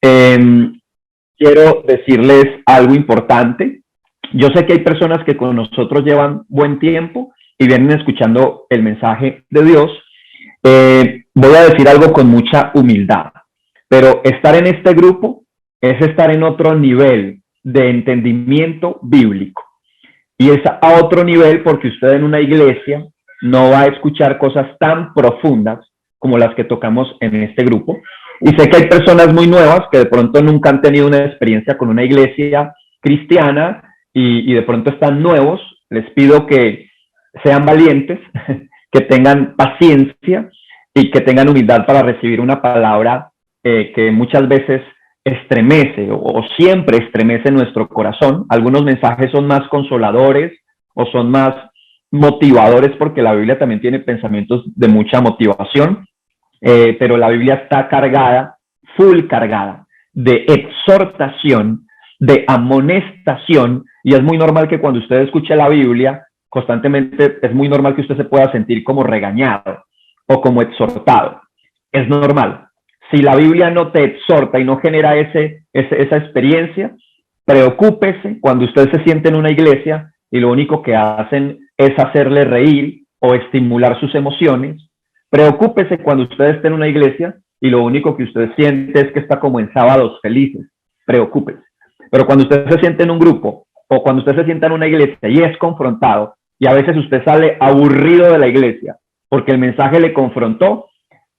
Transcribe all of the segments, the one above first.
Eh, Quiero decirles algo importante. Yo sé que hay personas que con nosotros llevan buen tiempo y vienen escuchando el mensaje de Dios. Voy a decir algo con mucha humildad, pero estar en este grupo es estar en otro nivel de entendimiento bíblico. Y es a otro nivel porque usted en una iglesia no va a escuchar cosas tan profundas como las que tocamos en este grupo. Y sé que hay personas muy nuevas que de pronto nunca han tenido una experiencia con una iglesia cristiana y de pronto están nuevos. Les pido que sean valientes, que tengan paciencia y que tengan humildad para recibir una palabra que muchas veces estremece o siempre estremece nuestro corazón. Algunos mensajes son más consoladores o son más motivadores porque la Biblia también tiene pensamientos de mucha motivación, pero la Biblia está cargada, full cargada de exhortación, de amonestación, y es muy normal que cuando usted escuche la Biblia constantemente, es muy normal que usted se pueda sentir como regañado o como exhortado. Es normal. Si la Biblia no te exhorta y no genera esa experiencia, preocúpese cuando usted se siente en una iglesia y lo único que hacen es hacerle reír o estimular sus emociones. Preocúpese cuando usted esté en una iglesia y lo único que usted siente es que está como en sábados felices. Preocúpese. Pero cuando usted se siente en un grupo o cuando usted se sienta en una iglesia y es confrontado, y a veces usted sale aburrido de la iglesia porque el mensaje le confrontó,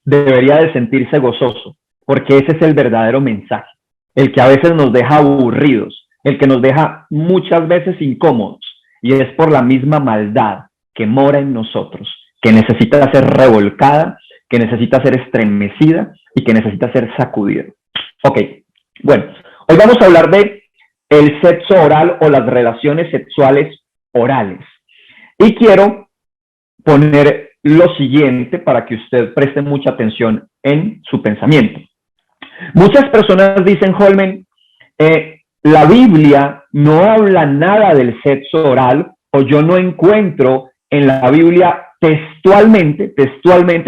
debería de sentirse gozoso, porque ese es el verdadero mensaje, el que a veces nos deja aburridos, el que nos deja muchas veces incómodos, y es por la misma maldad que mora en nosotros, que necesita ser revolcada, que necesita ser estremecida y que necesita ser sacudida. Ok, bueno, hoy vamos a hablar de el sexo oral o las relaciones sexuales orales. Y quiero poner lo siguiente para que usted preste mucha atención en su pensamiento. Muchas personas dicen, Holman, la Biblia no habla nada del sexo oral, o yo no encuentro en la Biblia textualmente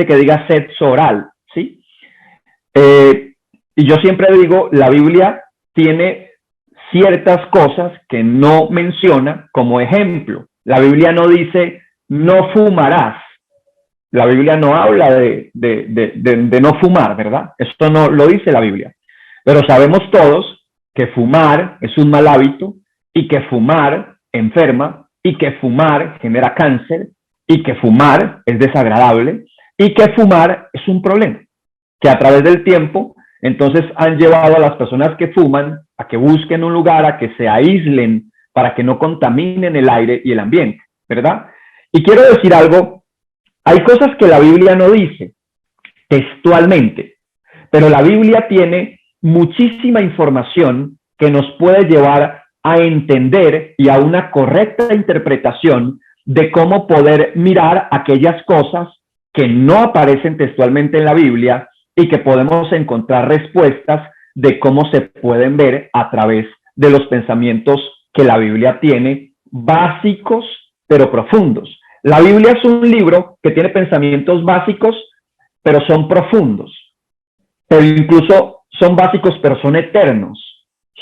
que diga sexo oral, ¿sí? Y yo siempre digo, la Biblia tiene ciertas cosas que no menciona como ejemplo. La Biblia no dice, no fumarás. La Biblia no habla de no fumar, ¿verdad? Esto no lo dice la Biblia. Pero sabemos todos que fumar es un mal hábito y que fumar enferma y que fumar genera cáncer y que fumar es desagradable y que fumar es un problema. Que a través del tiempo, entonces han llevado a las personas que fuman a que busquen un lugar, a que se aíslen para que no contaminen el aire y el ambiente, ¿verdad? Y quiero decir algo. Hay cosas que la Biblia no dice textualmente, pero la Biblia tiene muchísima información que nos puede llevar a entender y a una correcta interpretación de cómo poder mirar aquellas cosas que no aparecen textualmente en la Biblia y que podemos encontrar respuestas de cómo se pueden ver a través de los pensamientos que la Biblia tiene, básicos pero profundos. La Biblia es un libro que tiene pensamientos básicos, pero son profundos. Pero incluso son básicos, pero son eternos.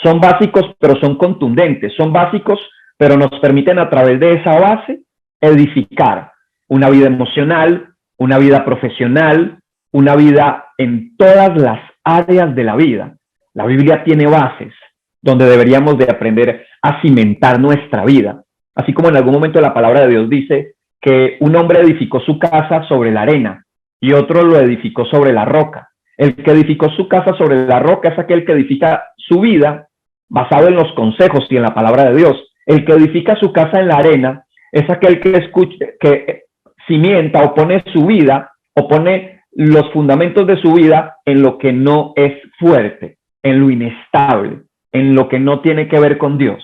Son básicos, pero son contundentes. Son básicos, pero nos permiten a través de esa base edificar una vida emocional, una vida profesional, una vida en todas las áreas de la vida. La Biblia tiene bases donde deberíamos de aprender a cimentar nuestra vida. Así como en algún momento la palabra de Dios dice que un hombre edificó su casa sobre la arena y otro lo edificó sobre la roca. El que edificó su casa sobre la roca es aquel que edifica su vida basado en los consejos y en la palabra de Dios. El que edifica su casa en la arena es aquel que cimienta o pone su vida o pone los fundamentos de su vida en lo que no es fuerte, en lo inestable, en lo que no tiene que ver con Dios.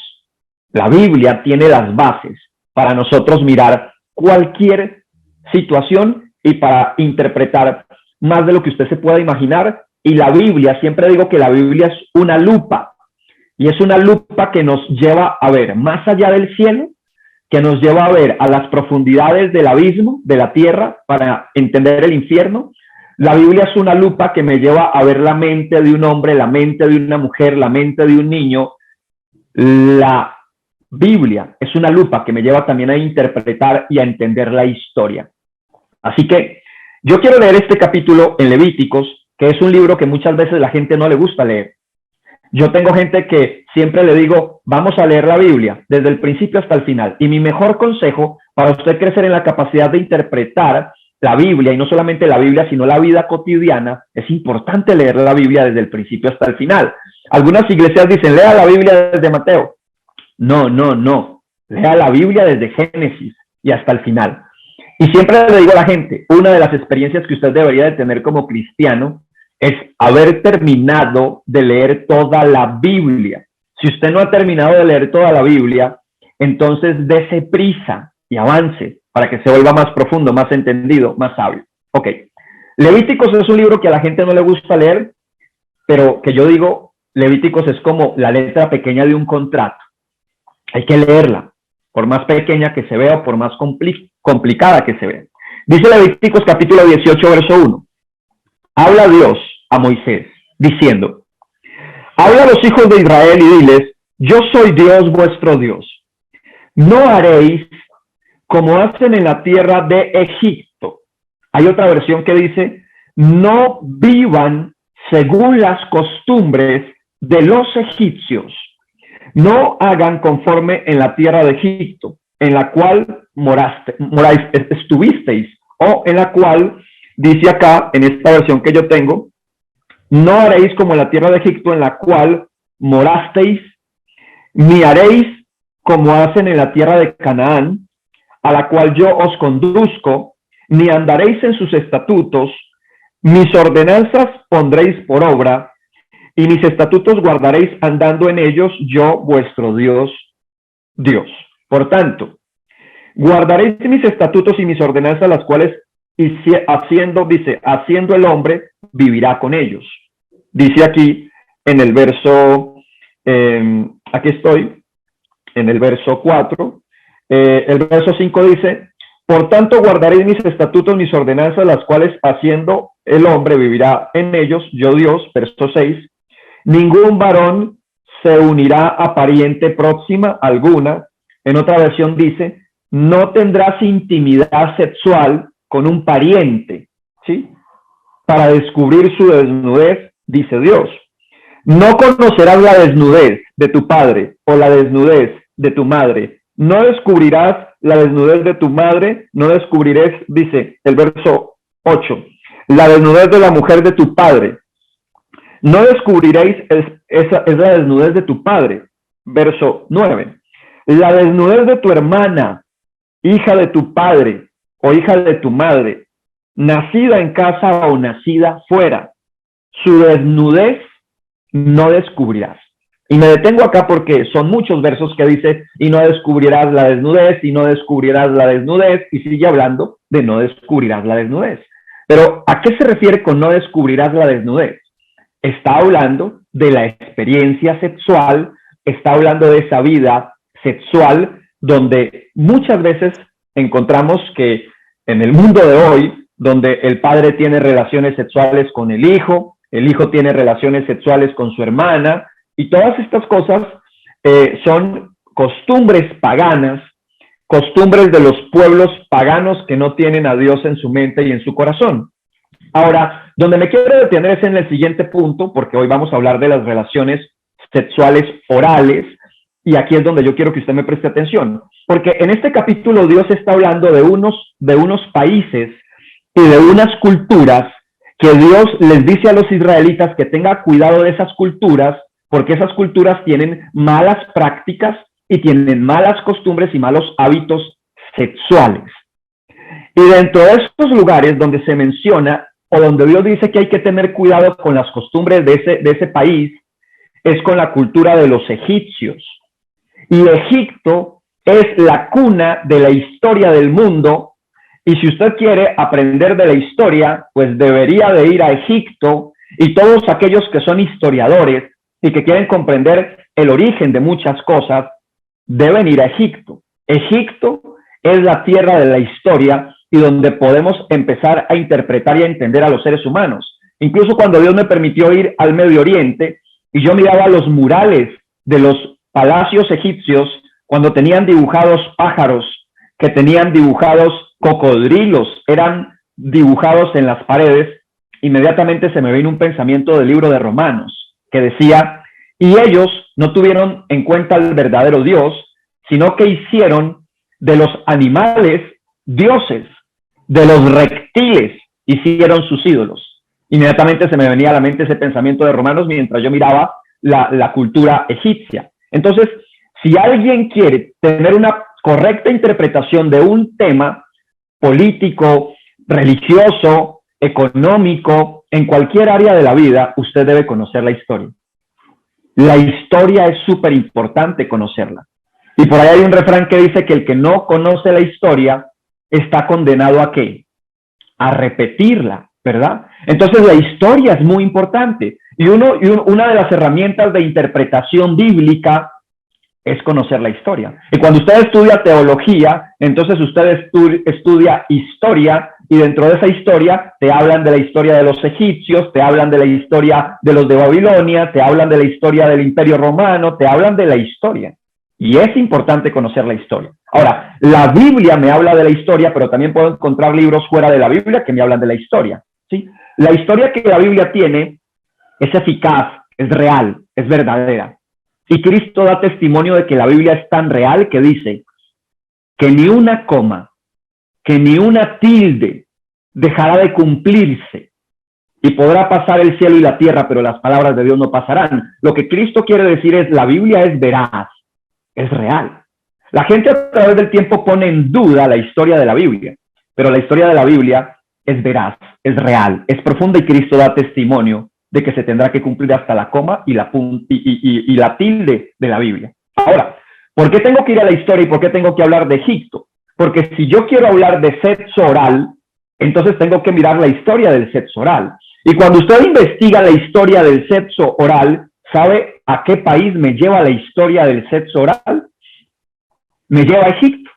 La Biblia tiene las bases para nosotros mirar cualquier situación y para interpretar más de lo que usted se pueda imaginar. Y la Biblia, siempre digo que la Biblia es una lupa, y es una lupa que nos lleva a ver más allá del cielo, que nos lleva a ver a las profundidades del abismo, de la tierra, para entender el infierno. La Biblia es una lupa que me lleva a ver la mente de un hombre, la mente de una mujer, la mente de un niño. La Biblia es una lupa que me lleva también a interpretar y a entender la historia. Así que yo quiero leer este capítulo en Levíticos, que es un libro que muchas veces la gente no le gusta leer. Yo tengo gente que siempre le digo, vamos a leer la Biblia desde el principio hasta el final. Y mi mejor consejo para usted crecer en la capacidad de interpretar la Biblia, y no solamente la Biblia, sino la vida cotidiana, es importante leer la Biblia desde el principio hasta el final. Algunas iglesias dicen, lea la Biblia desde Mateo. No, no, no. Lea la Biblia desde Génesis y hasta el final. Y siempre le digo a la gente, una de las experiencias que usted debería de tener como cristiano es haber terminado de leer toda la Biblia. Si usted no ha terminado de leer toda la Biblia, entonces dése prisa y avance para que se vuelva más profundo, más entendido, más sabio. Ok, Levíticos es un libro que a la gente no le gusta leer, pero que yo digo, Levíticos es como la letra pequeña de un contrato. Hay que leerla, por más pequeña que se vea o por más complicada que se vea. Dice Levíticos capítulo 18, verso 1. Habla Dios a Moisés, diciendo, habla a los hijos de Israel y diles, yo soy Dios vuestro Dios. No haréis como hacen en la tierra de Egipto. Hay otra versión que dice, no vivan según las costumbres de los egipcios. No hagan conforme en la tierra de Egipto, en la cual estuvisteis, o en la cual, dice acá, en esta versión que yo tengo, no haréis como en la tierra de Egipto, en la cual morasteis, ni haréis como hacen en la tierra de Canaán, a la cual yo os conduzco, ni andaréis en sus estatutos, mis ordenanzas pondréis por obra, y mis estatutos guardaréis andando en ellos, yo vuestro Dios. Por tanto, guardaréis mis estatutos y mis ordenanzas, las cuales haciendo el hombre, vivirá con ellos. Dice aquí en el verso, aquí estoy, en el verso 4, el verso 5 dice, por tanto guardaréis mis estatutos, mis ordenanzas, las cuales haciendo el hombre vivirá en ellos, yo Dios, verso 6, ningún varón se unirá a pariente próxima alguna. En otra versión dice, no tendrás intimidad sexual con un pariente, ¿sí? Para descubrir su desnudez, dice Dios. No conocerás la desnudez de tu padre o la desnudez de tu madre. No descubrirás la desnudez de tu madre, no descubrirás, dice el verso 8, la desnudez de la mujer de tu padre. No descubriréis esa la desnudez de tu padre. Verso 9. La desnudez de tu hermana, hija de tu padre o hija de tu madre, nacida en casa o nacida fuera. Su desnudez no descubrirás. Y me detengo acá porque son muchos versos que dice, y no descubrirás la desnudez, y no descubrirás la desnudez, y sigue hablando de no descubrirás la desnudez. Pero, ¿a qué se refiere con no descubrirás la desnudez? Está hablando de la experiencia sexual, está hablando de esa vida sexual donde muchas veces encontramos que en el mundo de hoy, donde el padre tiene relaciones sexuales con el hijo tiene relaciones sexuales con su hermana, y todas estas cosas son costumbres paganas, costumbres de los pueblos paganos que no tienen a Dios en su mente y en su corazón. Ahora, donde me quiero detener es en el siguiente punto, porque hoy vamos a hablar de las relaciones sexuales orales, y aquí es donde yo quiero que usted me preste atención, porque en este capítulo Dios está hablando de unos países y de unas culturas que Dios les dice a los israelitas que tengan cuidado de esas culturas, porque esas culturas tienen malas prácticas y tienen malas costumbres y malos hábitos sexuales. Y dentro de estos lugares donde se menciona o donde Dios dice que hay que tener cuidado con las costumbres de ese país, es con la cultura de los egipcios. Y Egipto es la cuna de la historia del mundo, y si usted quiere aprender de la historia, pues debería de ir a Egipto, y todos aquellos que son historiadores y que quieren comprender el origen de muchas cosas, deben ir a Egipto. Egipto es la tierra de la historia, y donde podemos empezar a interpretar y a entender a los seres humanos. Incluso cuando Dios me permitió ir al Medio Oriente y yo miraba los murales de los palacios egipcios, cuando tenían dibujados pájaros, que tenían dibujados cocodrilos, eran dibujados en las paredes, inmediatamente se me vino un pensamiento del libro de Romanos, que decía, y ellos no tuvieron en cuenta al verdadero Dios, sino que hicieron de los animales dioses, de los reptiles hicieron sus ídolos. Inmediatamente se me venía a la mente ese pensamiento de Romanos mientras yo miraba la cultura egipcia. Entonces, si alguien quiere tener una correcta interpretación de un tema político, religioso, económico, en cualquier área de la vida, usted debe conocer la historia. La historia es súper importante conocerla. Y por ahí hay un refrán que dice que el que no conoce la historia está condenado ¿a qué? A repetirla, ¿verdad? Entonces la historia es muy importante. Y una de las herramientas de interpretación bíblica es conocer la historia. Y cuando usted estudia teología, entonces usted estudia historia, y dentro de esa historia te hablan de la historia de los egipcios, te hablan de la historia de los de Babilonia, te hablan de la historia del Imperio Romano, te hablan de la historia. Y es importante conocer la historia. Ahora, la Biblia me habla de la historia, pero también puedo encontrar libros fuera de la Biblia que me hablan de la historia, ¿sí? La historia que la Biblia tiene es eficaz, es real, es verdadera. Y Cristo da testimonio de que la Biblia es tan real que dice que ni una coma, que ni una tilde dejará de cumplirse, y podrá pasar el cielo y la tierra, pero las palabras de Dios no pasarán. Lo que Cristo quiere decir es, la Biblia es veraz, es real. La gente a través del tiempo pone en duda la historia de la Biblia, pero la historia de la Biblia es veraz, es real, es profunda, y Cristo da testimonio de que se tendrá que cumplir hasta la coma y la tilde de la Biblia. Ahora, ¿por qué tengo que ir a la historia y por qué tengo que hablar de Egipto? Porque si yo quiero hablar de sexo oral, entonces tengo que mirar la historia del sexo oral. Y cuando usted investiga la historia del sexo oral, ¿sabe a qué país me lleva la historia del sexo oral? Me lleva a Egipto.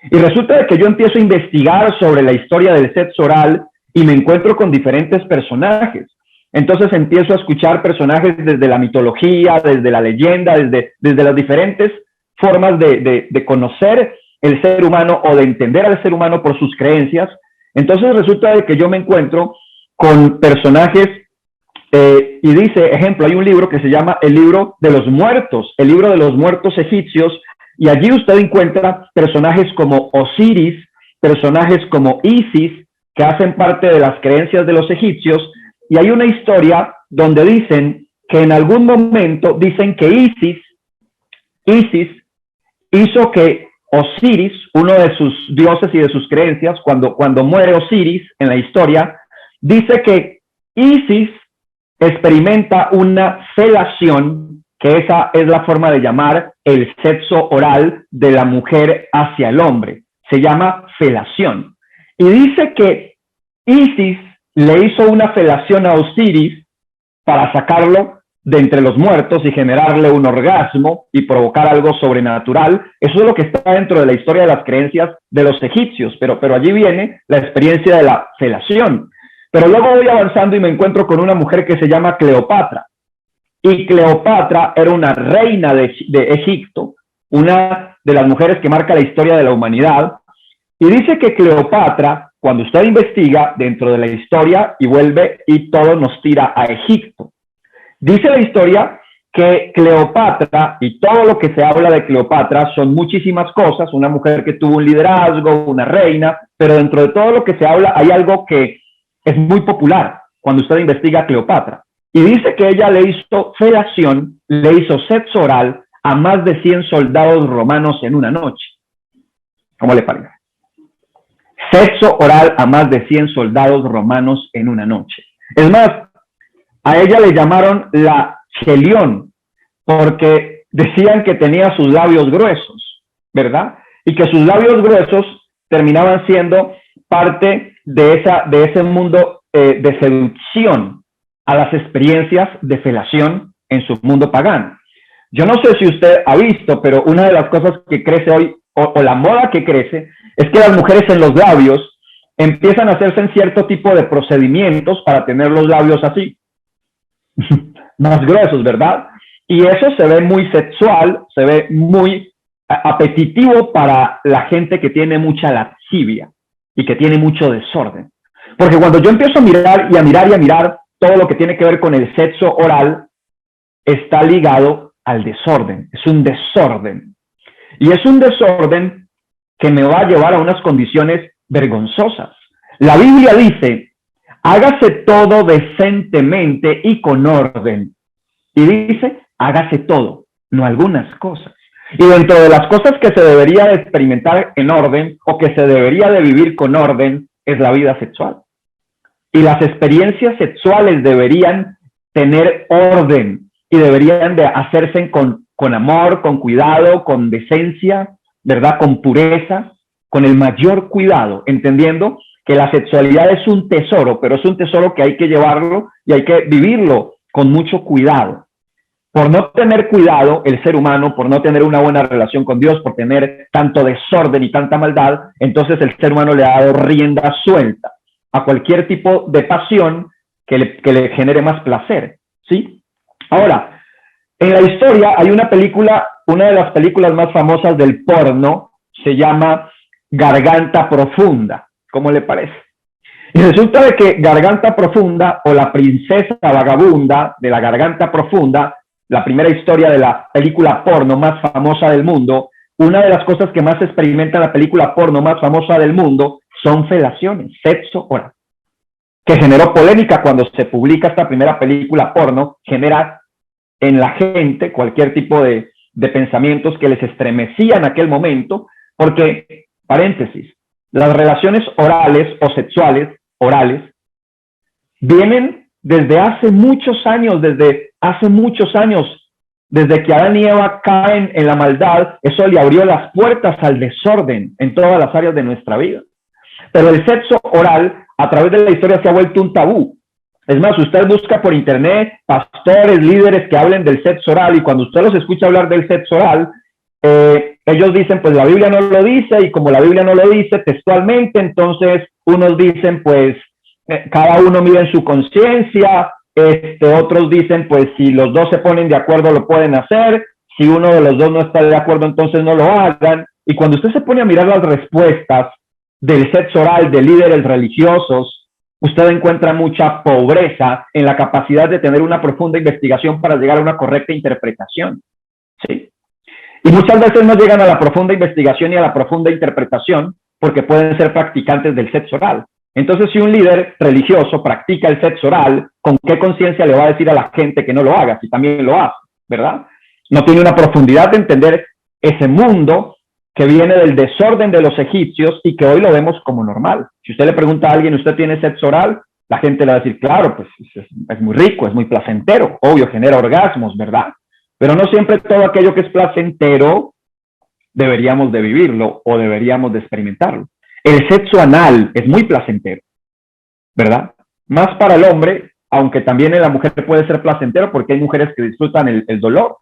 Y resulta de que yo empiezo a investigar sobre la historia del sexo oral y me encuentro con diferentes personajes. Entonces empiezo a escuchar personajes desde la mitología, desde la leyenda, desde las diferentes formas de conocer el ser humano o de entender al ser humano por sus creencias. Entonces resulta de que yo me encuentro con personajes y dice, ejemplo, hay un libro que se llama el libro de los muertos egipcios, y allí usted encuentra personajes como Osiris, personajes como Isis, que hacen parte de las creencias de los egipcios. Y hay una historia donde dicen que en algún momento, dicen que Isis hizo que Osiris, uno de sus dioses y de sus creencias, cuando muere Osiris en la historia, dice que Isis experimenta una felación, que esa es la forma de llamar el sexo oral de la mujer hacia el hombre. Se llama felación. Y dice que Isis le hizo una felación a Osiris para sacarlo de entre los muertos y generarle un orgasmo y provocar algo sobrenatural. Eso es lo que está dentro de la historia de las creencias de los egipcios, pero allí viene la experiencia de la felación. Pero luego voy avanzando y me encuentro con una mujer que se llama Cleopatra. Y Cleopatra era una reina de Egipto, una de las mujeres que marca la historia de la humanidad. Y dice que Cleopatra, cuando usted investiga dentro de la historia y vuelve y todo nos tira a Egipto. Dice la historia que Cleopatra, y todo lo que se habla de Cleopatra son muchísimas cosas, una mujer que tuvo un liderazgo, una reina, pero dentro de todo lo que se habla hay algo que es muy popular cuando usted investiga a Cleopatra. Y dice que ella le hizo felación, le hizo sexo oral a más de 100 soldados romanos en una noche. ¿Cómo le parece? Sexo oral a más de 100 soldados romanos en una noche. Es más, a ella le llamaron la Chelión, porque decían que tenía sus labios gruesos, ¿verdad? Y que sus labios gruesos terminaban siendo parte de ese mundo de seducción a las experiencias de felación en su mundo pagano. Yo no sé si usted ha visto, pero una de las cosas que crece hoy, o la moda que crece, es que las mujeres en los labios empiezan a hacerse en cierto tipo de procedimientos para tener los labios así, más gruesos, ¿verdad? Y eso se ve muy sexual, se ve muy apetitivo para la gente que tiene mucha lascivia y que tiene mucho desorden. Porque cuando yo empiezo a mirar y a mirar y a mirar todo lo que tiene que ver con el sexo oral, está ligado al desorden, es un desorden. Y es un desorden que me va a llevar a unas condiciones vergonzosas. La Biblia dice, hágase todo decentemente y con orden. Y dice, hágase todo, no algunas cosas. Y dentro de las cosas que se debería de experimentar en orden o que se debería de vivir con orden es la vida sexual. Y las experiencias sexuales deberían tener orden y deberían de hacerse con amor, con cuidado, con decencia, ¿verdad? Con pureza, con el mayor cuidado, entendiendo que la sexualidad es un tesoro, pero es un tesoro que hay que llevarlo y hay que vivirlo con mucho cuidado. Por no tener cuidado, el ser humano, por no tener una buena relación con Dios, por tener tanto desorden y tanta maldad, entonces el ser humano le ha dado rienda suelta a cualquier tipo de pasión que le genere más placer, ¿sí? Ahora, en la historia hay una película, una de las películas más famosas del porno, se llama Garganta Profunda. ¿Cómo le parece? Y resulta de que Garganta Profunda, o la princesa vagabunda de la Garganta Profunda, la primera historia de la película porno más famosa del mundo, una de las cosas que más se experimenta en la película porno más famosa del mundo son felaciones, sexo oral, que generó polémica cuando se publica esta primera película porno, genera en la gente cualquier tipo de pensamientos que les estremecía en aquel momento, porque, paréntesis, las relaciones orales o sexuales, orales, vienen desde hace muchos años, desde que Adán y Eva caen en la maldad, eso le abrió las puertas al desorden en todas las áreas de nuestra vida. Pero el sexo oral, a través de la historia, se ha vuelto un tabú. Es más, usted busca por internet pastores, líderes que hablen del sexo oral, y cuando usted los escucha hablar del sexo oral, ellos dicen, pues la Biblia no lo dice, y como la Biblia no lo dice textualmente, entonces unos dicen, pues cada uno mide en su conciencia, otros dicen, pues si los dos se ponen de acuerdo lo pueden hacer, si uno de los dos no está de acuerdo, entonces no lo hagan. Y cuando usted se pone a mirar las respuestas del sexo oral de líderes religiosos, usted encuentra mucha pobreza en la capacidad de tener una profunda investigación para llegar a una correcta interpretación, ¿sí? Y muchas veces no llegan a la profunda investigación y a la profunda interpretación porque pueden ser practicantes del sexo oral. Entonces, si un líder religioso practica el sexo oral, ¿con qué conciencia le va a decir a la gente que no lo haga, si también lo hace, verdad? No tiene una profundidad de entender ese mundo que viene del desorden de los egipcios y que hoy lo vemos como normal. Si usted le pregunta a alguien, ¿usted tiene sexo oral? La gente le va a decir, claro, pues es muy rico, es muy placentero, obvio, genera orgasmos, ¿verdad? Pero no siempre todo aquello que es placentero deberíamos de vivirlo o deberíamos de experimentarlo. El sexo anal es muy placentero, ¿verdad? Más para el hombre, aunque también en la mujer puede ser placentero porque hay mujeres que disfrutan el dolor.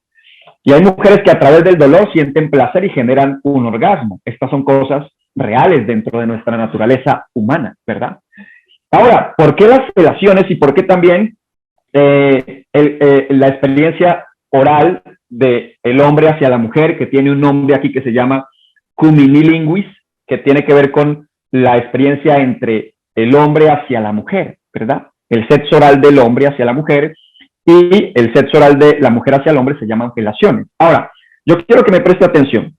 Y hay mujeres que a través del dolor sienten placer y generan un orgasmo. Estas son cosas reales dentro de nuestra naturaleza humana, ¿verdad? Ahora, ¿por qué las relaciones y por qué también la experiencia oral del hombre hacia la mujer, que tiene un nombre aquí que se llama cunnilingus, que tiene que ver con la experiencia entre el hombre hacia la mujer, ¿verdad? El sexo oral del hombre hacia la mujer y el sexo oral de la mujer hacia el hombre se llaman felaciones. Ahora, yo quiero que me preste atención.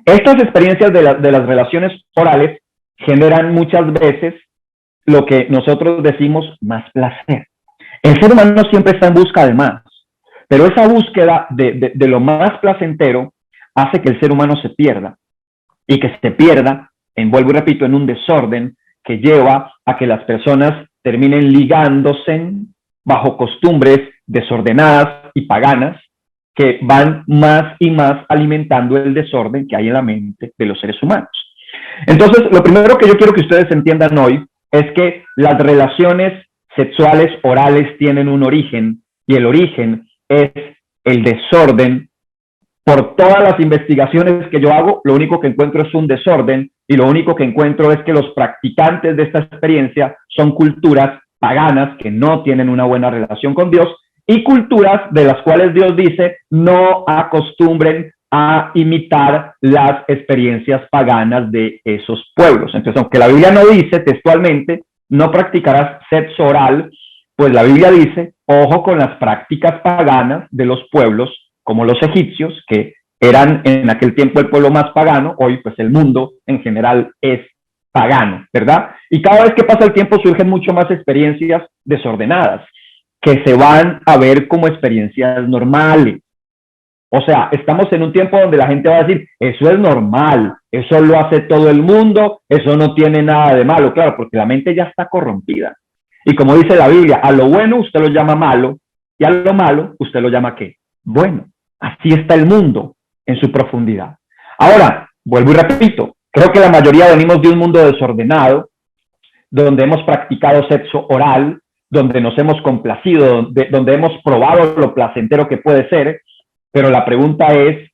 Estas experiencias de las relaciones orales generan muchas veces lo que nosotros decimos más placer. El ser humano siempre está en busca de más, pero esa búsqueda de lo más placentero hace que el ser humano se pierda, y que se pierda, vuelvo y repito, en un desorden que lleva a que las personas terminen ligándose bajo costumbres desordenadas y paganas que van más y más alimentando el desorden que hay en la mente de los seres humanos. Entonces, lo primero que yo quiero que ustedes entiendan hoy es que las relaciones sexuales orales tienen un origen, y el origen es el desorden por todas las investigaciones que yo hago, lo único que encuentro es un desorden y lo único que encuentro es que los practicantes de esta experiencia son culturas paganas que no tienen una buena relación con Dios y culturas de las cuales Dios dice no acostumbren a imitar las experiencias paganas de esos pueblos. Entonces, aunque la Biblia no dice textualmente, no practicarás sexo oral, pues la Biblia dice, ojo con las prácticas paganas de los pueblos, como los egipcios, que eran en aquel tiempo el pueblo más pagano, hoy pues el mundo en general es pagano, ¿verdad? Y cada vez que pasa el tiempo surgen mucho más experiencias desordenadas, que se van a ver como experiencias normales. O sea, estamos en un tiempo donde la gente va a decir, eso es normal, eso lo hace todo el mundo, eso no tiene nada de malo, claro, porque la mente ya está corrompida. Y como dice la Biblia, a lo bueno usted lo llama malo, y a lo malo usted lo llama ¿qué? Bueno. Así está el mundo en su profundidad. Ahora, vuelvo y repito, creo que la mayoría venimos de un mundo desordenado, donde hemos practicado sexo oral, donde nos hemos complacido, donde hemos probado lo placentero que puede ser, pero la pregunta es,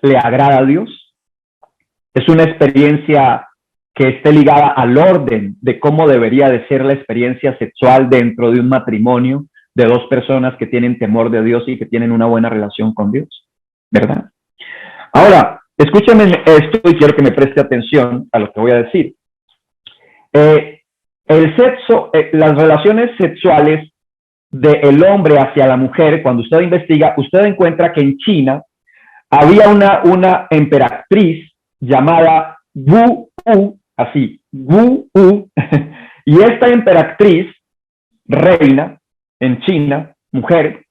¿le agrada a Dios? ¿Es una experiencia que esté ligada al orden de cómo debería de ser la experiencia sexual dentro de un matrimonio de dos personas que tienen temor de Dios y que tienen una buena relación con Dios? ¿Verdad? Ahora, escúchame esto y quiero que me preste atención a lo que voy a decir. El sexo, las relaciones sexuales del hombre hacia la mujer, cuando usted investiga, usted encuentra que en China había una emperatriz llamada Wu U, así, Wu U, y esta emperatriz, reina en China, mujer,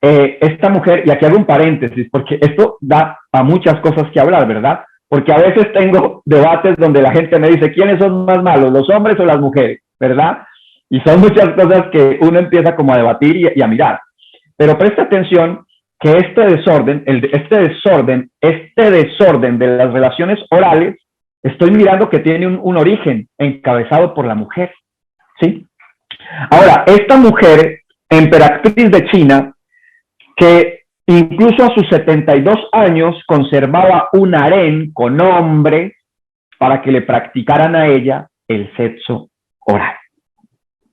esta mujer, y aquí hago un paréntesis, porque esto da a muchas cosas que hablar, ¿verdad? Porque a veces tengo debates donde la gente me dice, ¿quiénes son más malos, los hombres o las mujeres? ¿Verdad? Y son muchas cosas que uno empieza como a debatir y a mirar. Pero presta atención que este desorden de las relaciones orales, estoy mirando que tiene un origen encabezado por la mujer, ¿sí? Ahora, esta mujer, emperatriz de China, que incluso a sus 72 años conservaba un harén con hombres para que le practicaran a ella el sexo oral.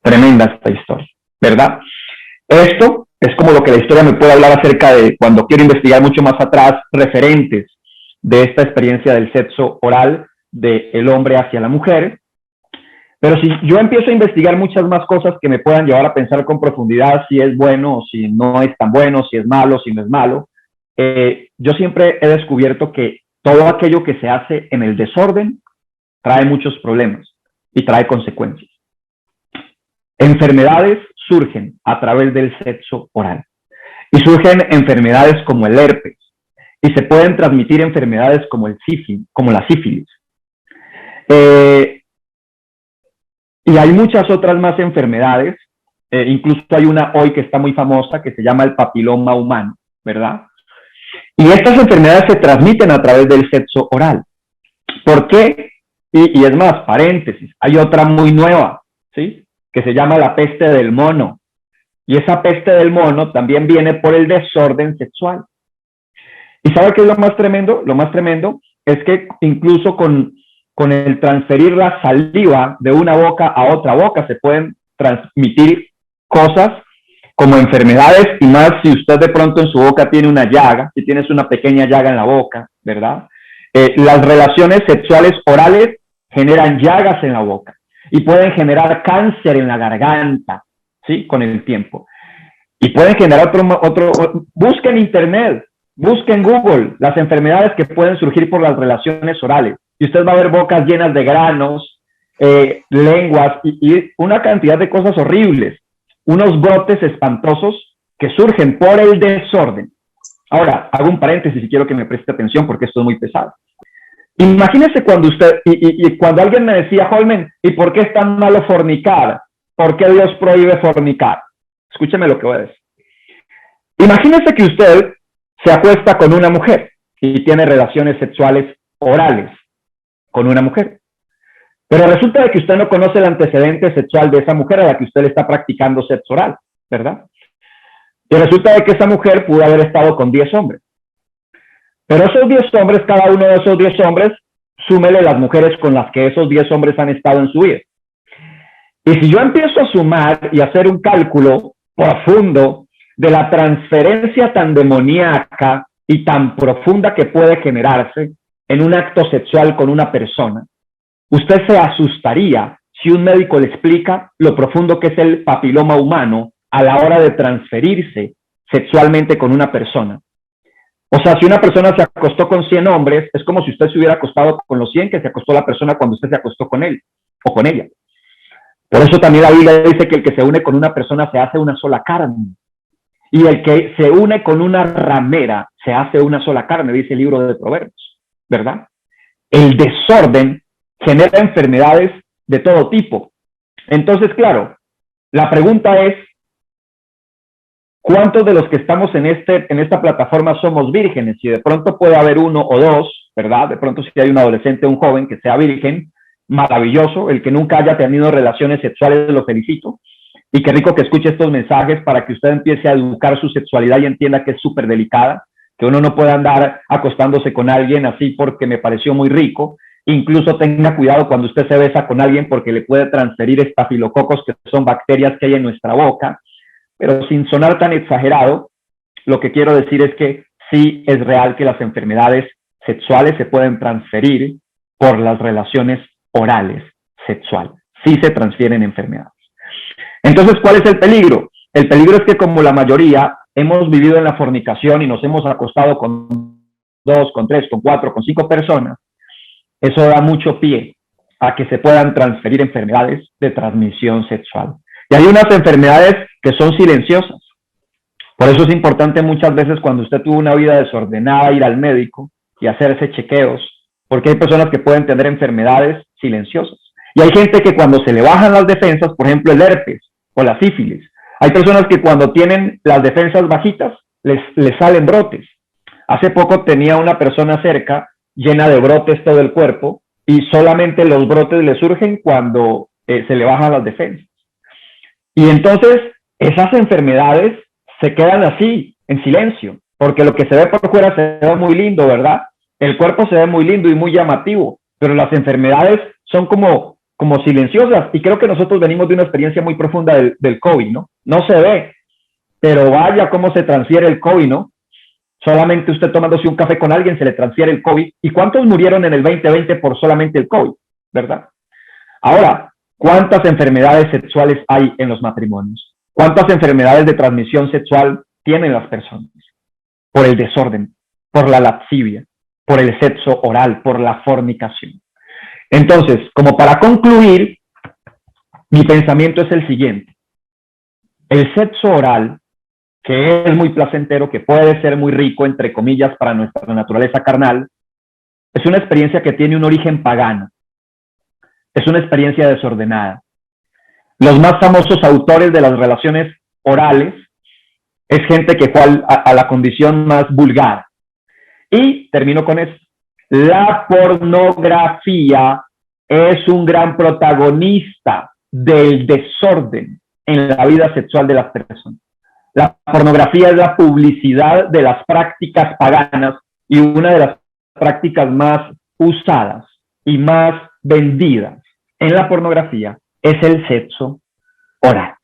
Tremenda esta historia, ¿verdad? Esto es como lo que la historia me puede hablar acerca de cuando quiero investigar mucho más atrás referentes de esta experiencia del sexo oral del hombre hacia la mujer. Pero si yo empiezo a investigar muchas más cosas que me puedan llevar a pensar con profundidad si es bueno o si no es tan bueno, si es malo, si no es malo, yo siempre he descubierto que todo aquello que se hace en el desorden trae muchos problemas y trae consecuencias. Enfermedades surgen a través del sexo oral y surgen enfermedades como el herpes y se pueden transmitir enfermedades como la sífilis. Y hay muchas otras más enfermedades, incluso hay una hoy que está muy famosa que se llama el papiloma humano, ¿verdad? Y estas enfermedades se transmiten a través del sexo oral. ¿Por qué? Y es más, paréntesis, hay otra muy nueva, ¿sí? Que se llama la peste del mono. Y esa peste del mono también viene por el desorden sexual. ¿Y sabe qué es lo más tremendo? Lo más tremendo es que incluso con el transferir la saliva de una boca a otra boca se pueden transmitir cosas como enfermedades, y más si usted de pronto en su boca tiene una llaga, si tienes una pequeña llaga en la boca, ¿verdad? Las relaciones sexuales orales generan llagas en la boca y pueden generar cáncer en la garganta, ¿sí? Con el tiempo. Y pueden generar busquen en internet, busquen en Google las enfermedades que pueden surgir por las relaciones orales. Y usted va a ver bocas llenas de granos, lenguas y una cantidad de cosas horribles, unos brotes espantosos que surgen por el desorden. Ahora, hago un paréntesis y quiero que me preste atención porque esto es muy pesado. Imagínese cuando usted, y cuando alguien me decía, Holmen, ¿y por qué es tan malo fornicar? ¿Por qué Dios prohíbe fornicar? Escúcheme lo que voy a decir. Imagínese que usted se acuesta con una mujer y tiene relaciones sexuales orales con una mujer. Pero resulta de que usted no conoce el antecedente sexual de esa mujer a la que usted le está practicando sexo oral, ¿verdad? Y resulta de que esa mujer pudo haber estado con 10 hombres. Pero esos 10 hombres, cada uno de esos 10 hombres, súmele las mujeres con las que esos 10 hombres han estado en su vida. Y si yo empiezo a sumar y hacer un cálculo profundo de la transferencia tan demoníaca y tan profunda que puede generarse en un acto sexual con una persona, usted se asustaría si un médico le explica lo profundo que es el papiloma humano a la hora de transferirse sexualmente con una persona. O sea, si una persona se acostó con 100 hombres, es como si usted se hubiera acostado con los 100 que se acostó la persona cuando usted se acostó con él o con ella. Por eso también la Biblia dice que el que se une con una persona se hace una sola carne. Y el que se une con una ramera se hace una sola carne, dice el libro de Proverbios, ¿verdad? El desorden genera enfermedades de todo tipo. Entonces, claro, la pregunta es, ¿cuántos de los que estamos en esta plataforma somos vírgenes? Si de pronto puede haber uno o dos, ¿verdad? De pronto si hay un adolescente o un joven que sea virgen, maravilloso. El que nunca haya tenido relaciones sexuales, lo felicito. Y qué rico que escuche estos mensajes para que usted empiece a educar su sexualidad y entienda que es súper delicada, que uno no puede andar acostándose con alguien así porque me pareció muy rico. Incluso tenga cuidado cuando usted se besa con alguien porque le puede transferir estafilococos, que son bacterias que hay en nuestra boca. Pero sin sonar tan exagerado, lo que quiero decir es que sí es real que las enfermedades sexuales se pueden transferir por las relaciones orales sexuales. Sí se transfieren enfermedades. Entonces, ¿cuál es el peligro? El peligro es que como la mayoría hemos vivido en la fornicación y nos hemos acostado con 2, con 3, con 4, con 5 personas, eso da mucho pie a que se puedan transferir enfermedades de transmisión sexual. Y hay unas enfermedades que son silenciosas. Por eso es importante muchas veces cuando usted tuvo una vida desordenada ir al médico y hacerse chequeos, porque hay personas que pueden tener enfermedades silenciosas. Y hay gente que cuando se le bajan las defensas, por ejemplo el herpes o la sífilis, hay personas que cuando tienen las defensas bajitas les salen brotes. Hace poco tenía una persona cerca llena de brotes todo el cuerpo y solamente los brotes le surgen cuando se le bajan las defensas. Y entonces esas enfermedades se quedan así, en silencio, porque lo que se ve por fuera se ve muy lindo, ¿verdad? El cuerpo se ve muy lindo y muy llamativo, pero las enfermedades son como silenciosas. Y creo que nosotros venimos de una experiencia muy profunda del COVID, ¿no? No se ve, pero vaya cómo se transfiere el COVID, ¿no? Solamente usted tomándose un café con alguien se le transfiere el COVID. ¿Y cuántos murieron en el 2020 por solamente el COVID, verdad? Ahora, ¿cuántas enfermedades sexuales hay en los matrimonios? ¿Cuántas enfermedades de transmisión sexual tienen las personas? Por el desorden, por la lascivia, por el sexo oral, por la fornicación. Entonces, como para concluir, mi pensamiento es el siguiente. El sexo oral, que es muy placentero, que puede ser muy rico, entre comillas, para nuestra naturaleza carnal, es una experiencia que tiene un origen pagano. Es una experiencia desordenada. Los más famosos autores de las relaciones orales es gente que fue a la condición más vulgar. Y termino con esto. La pornografía es un gran protagonista del desorden en la vida sexual de las personas. La pornografía es la publicidad de las prácticas paganas y una de las prácticas más usadas y más vendidas en la pornografía es el sexo oral.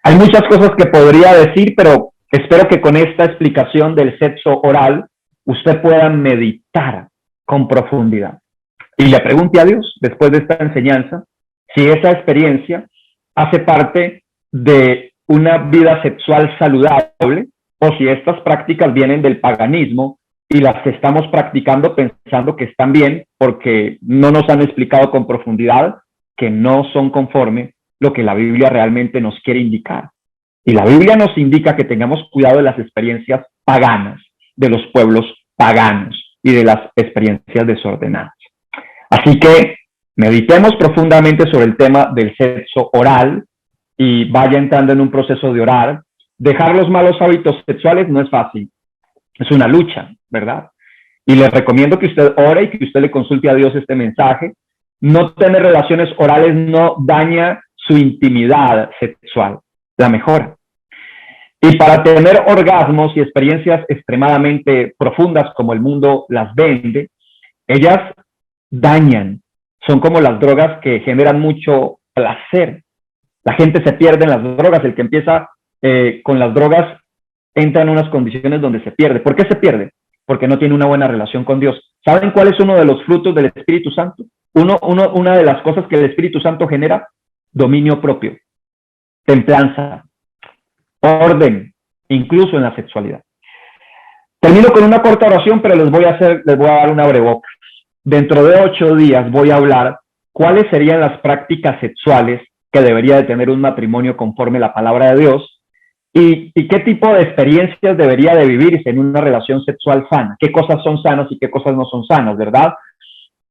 Hay muchas cosas que podría decir, pero espero que con esta explicación del sexo oral usted pueda meditar con profundidad y le pregunte a Dios, después de esta enseñanza, si esa experiencia hace parte de una vida sexual saludable o si estas prácticas vienen del paganismo y las que estamos practicando pensando que están bien porque no nos han explicado con profundidad que no son conforme lo que la Biblia realmente nos quiere indicar. Y la Biblia nos indica que tengamos cuidado de las experiencias paganas, de los pueblos paganos y de las experiencias desordenadas. Así que meditemos profundamente sobre el tema del sexo oral y vaya entrando en un proceso de orar. Dejar los malos hábitos sexuales no es fácil, es una lucha, ¿verdad? Y les recomiendo que usted ore y que usted le consulte a Dios este mensaje. No tener relaciones orales no daña su intimidad sexual, la mejora. Y para tener orgasmos y experiencias extremadamente profundas como el mundo las vende, ellas dañan. Son como las drogas que generan mucho placer. La gente se pierde en las drogas. El que empieza con las drogas entra en unas condiciones donde se pierde. ¿Por qué se pierde? Porque no tiene una buena relación con Dios. ¿Saben cuál es uno de los frutos del Espíritu Santo? Una de las cosas que el Espíritu Santo genera: dominio propio, templanza, orden, incluso en la sexualidad. Termino con una corta oración, pero les voy a dar una abreboca. Dentro de 8 días voy a hablar cuáles serían las prácticas sexuales que debería de tener un matrimonio conforme la palabra de Dios, y qué tipo de experiencias debería de vivirse en una relación sexual sana, qué cosas son sanas y qué cosas no son sanas, ¿verdad?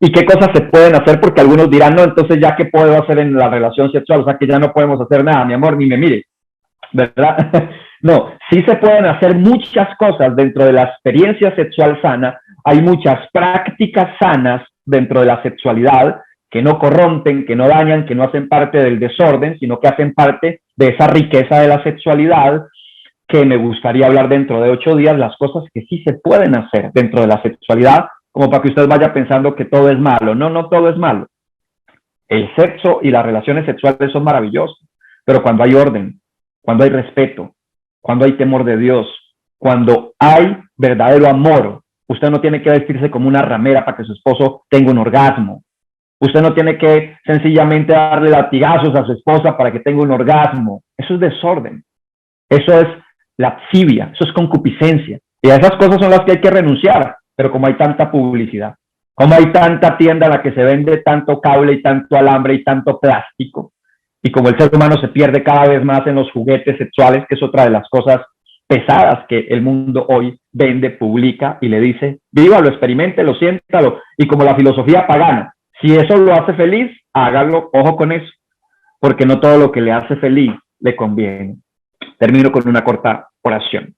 Y qué cosas se pueden hacer, porque algunos dirán, no, entonces ya qué puedo hacer en la relación sexual, o sea que ya no podemos hacer nada, mi amor, ni me mire, ¿verdad? No, sí se pueden hacer muchas cosas dentro de la experiencia sexual sana. Hay muchas prácticas sanas dentro de la sexualidad que no corrompen, que no dañan, que no hacen parte del desorden, sino que hacen parte de esa riqueza de la sexualidad, que me gustaría hablar dentro de 8 días, las cosas que sí se pueden hacer dentro de la sexualidad, como para que usted vaya pensando que todo es malo. No, no todo es malo. El sexo y las relaciones sexuales son maravillosas, pero cuando hay orden, cuando hay respeto, cuando hay temor de Dios, cuando hay verdadero amor, usted no tiene que vestirse como una ramera para que su esposo tenga un orgasmo. Usted no tiene que sencillamente darle latigazos a su esposa para que tenga un orgasmo. Eso es desorden. Eso es lascivia, eso es concupiscencia. Y a esas cosas son las que hay que renunciar. Pero como hay tanta publicidad, como hay tanta tienda en la que se vende tanto cable y tanto alambre y tanto plástico, y como el ser humano se pierde cada vez más en los juguetes sexuales, que es otra de las cosas pesadas que el mundo hoy vende, publica y le dice, vívalo, experiméntelo, siéntalo. Y como la filosofía pagana, si eso lo hace feliz, hágalo, ojo con eso, porque no todo lo que le hace feliz le conviene. Termino con una corta oración.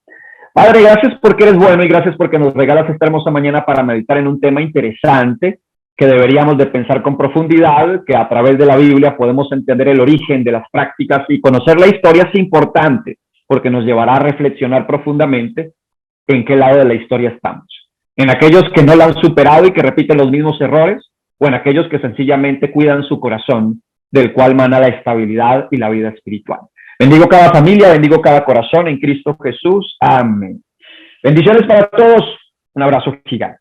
Padre, gracias porque eres bueno y gracias porque nos regalas esta hermosa mañana para meditar en un tema interesante que deberíamos de pensar con profundidad, que a través de la Biblia podemos entender el origen de las prácticas, y conocer la historia es importante porque nos llevará a reflexionar profundamente en qué lado de la historia estamos. En aquellos que no la han superado y que repiten los mismos errores, o en aquellos que sencillamente cuidan su corazón, del cual mana la estabilidad y la vida espiritual. Bendigo cada familia, bendigo cada corazón en Cristo Jesús. Amén. Bendiciones para todos. Un abrazo gigante.